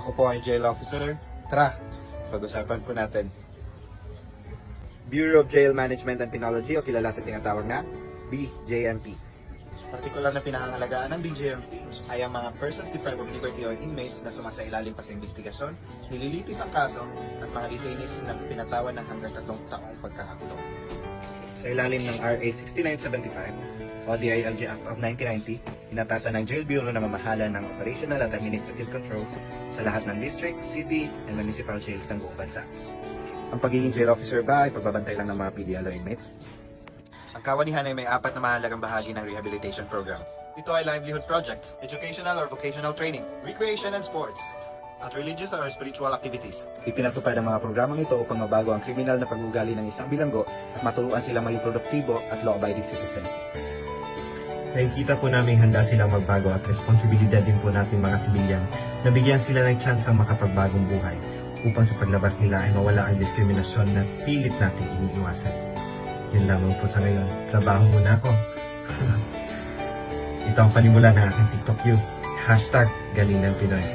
Ako po ay jail officer. Tara, pag-usapan po natin. Bureau of Jail Management and Penology o kilala sa tinatawag na BJMP. Partikular na pinangangalagaan ng BJMP ay ang mga persons deprived of liberty or inmates na sumasailalim pa sa investigasyon, nililitis ang kaso, at mga detainees na pinatawan ng hanggang 3 taong pagkakakulong. Sa ilalim ng RA 6975 o DILG Act of 1990, inatasan ng Jail Bureau na mamahala ng operational at administrative control sa lahat ng district, city, and municipal jails ng buong bansa. Ang pagiging jail officer ba ay pagbabantay lang ng mga PDL inmates? Ang kawanihan ay may 4 na mahalagang bahagi ng rehabilitation program. Ito ay livelihood projects, educational or vocational training, recreation and sports, at religious or spiritual activities. Ipinatupad ang mga programang ito upang mabago ang kriminal na pag-ugali ng isang bilanggo at maturuan silang maging produktibo at law-abiding citizen. Nakikita po namin handa silang magbago at responsibilidad din po natin mga sibilyan na bigyan sila ng chance ang makapagbagong buhay upang sa paglabas nila ay mawala ang diskriminasyon na pilit natin iniiwasan. Yun lamang po sa ngayon. Trabaho muna ako. Ito ang panimula ng aking TikTok You. #Galing ng Pinoy.